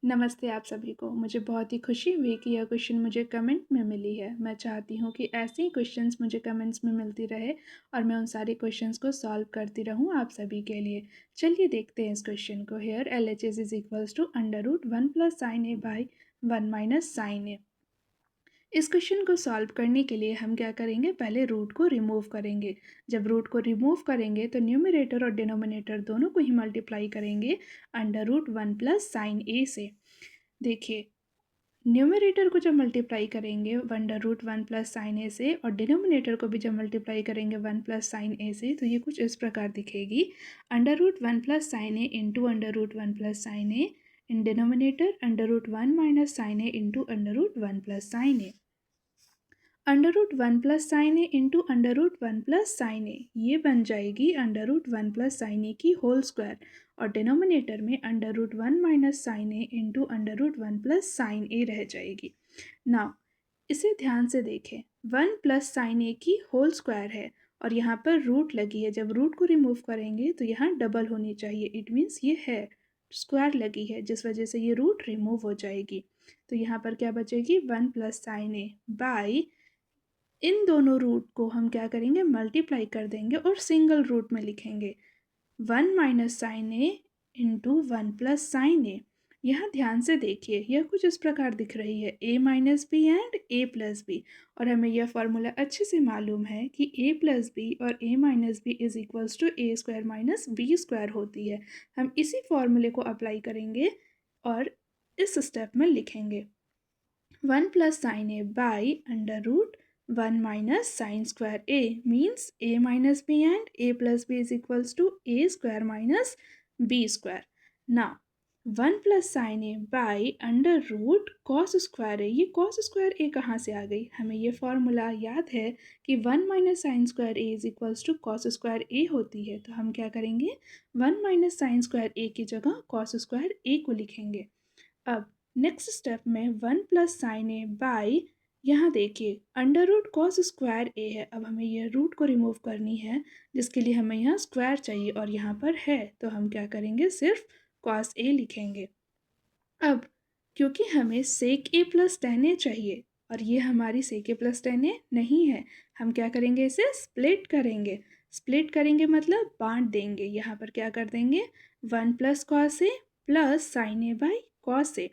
नमस्ते आप सभी को। मुझे बहुत ही खुशी हुई कि यह क्वेश्चन मुझे कमेंट में मिली है। मैं चाहती हूँ कि ऐसे ही क्वेश्चंस मुझे कमेंट्स में मिलती रहे और मैं उन सारे क्वेश्चंस को सॉल्व करती रहूँ आप सभी के लिए। चलिए देखते हैं इस क्वेश्चन को। Here LHS is equals to √1 + sin a by 1 - sin a। इस क्वेश्चन को सॉल्व करने के लिए हम क्या करेंगे, पहले रूट को रिमूव करेंगे। जब रूट को रिमूव करेंगे तो न्यूमरेटर और डिनोमिनेटर दोनों को ही मल्टीप्लाई करेंगे √1 + sin a से। देखिए, न्यूमरेटर को जब मल्टीप्लाई करेंगे √1 + sin a से और डिनोमिनेटर को भी जब मल्टीप्लाई करेंगे 1 + sin a से, तो ये कुछ इस प्रकार दिखेगी। √1 + sin a into √1 + sin a in denominator √1 - sin a into √1 + sin a। √1 + sin a into √1 + sin a ये बन जाएगी √1 + sin a की होल स्क्वायर और डिनोमिनेटर में √1 - sin a into √1 + sin a रह जाएगी। नाउ इसे ध्यान से देखें, 1 + sin a की होल स्क्वायर है और यहाँ पर रूट लगी है। जब रूट को रिमूव करेंगे तो यहाँ डबल होनी चाहिए, इट मीन्स ये है स्क्वायर लगी है, जिस वजह से ये रूट रिमूव हो जाएगी। तो यहाँ पर क्या बचेगी, 1 + sin a बाई इन दोनों रूट को हम क्या करेंगे, मल्टीप्लाई कर देंगे और सिंगल रूट में लिखेंगे 1 - sin a into 1 + sin a। यहाँ ध्यान से देखिए, यह कुछ इस प्रकार दिख रही है a - b and a + b और हमें यह फॉर्मूला अच्छे से मालूम है कि a + b और a - b is equals to a² - b² होती है। हम इसी फॉर्मूले को अप्लाई करेंगे और इस स्टेप में लिखेंगे 1 + sin a by √1 - sin² a means a - b and a + b is equals to a² - b²। Now 1 + sin a by √cos² a, ये cos² a कहाँ से आ गई, हमें ये फॉर्मूला याद है कि 1 - sin² a is equals to cos² a होती है। तो हम क्या करेंगे, 1 - sin² a की जगह cos² a को लिखेंगे। अब नेक्स्ट स्टेप में 1 + sin a बाई, यहाँ देखिए √cos² a है। अब हमें यह रूट को रिमूव करनी है, जिसके लिए हमें यहाँ स्क्वायर चाहिए और यहाँ पर है, तो हम क्या करेंगे, सिर्फ cos a लिखेंगे। अब क्योंकि हमें sec a + tan a चाहिए और ये हमारी sec a + tan a नहीं है, हम क्या करेंगे, इसे स्प्लिट करेंगे। स्प्लिट करेंगे मतलब बांट देंगे। यहाँ पर क्या कर देंगे, 1 + cos a + sin a by cos a।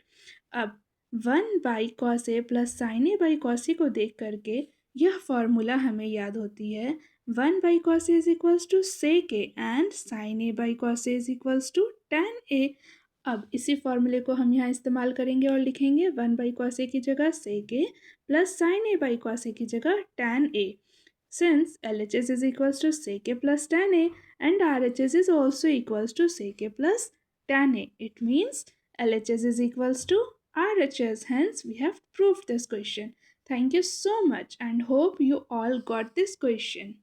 अब 1/cos a + sin a by cos a को देख करके यह फॉर्मूला हमें याद होती है, 1/cos a is equals to sec a and sin a by cos a is equals to tan a। अब इसी फॉर्मूले को हम यहाँ इस्तेमाल करेंगे और लिखेंगे 1/cos a की जगह sec a + sin a by cos a की जगह tan a। Since LHS is equals to sec a + tan a and RHS is also equals to sec a + tan a, it means LHS is equals to RHS. Hence, we have proved this question. Thank you so much and hope you all got this question.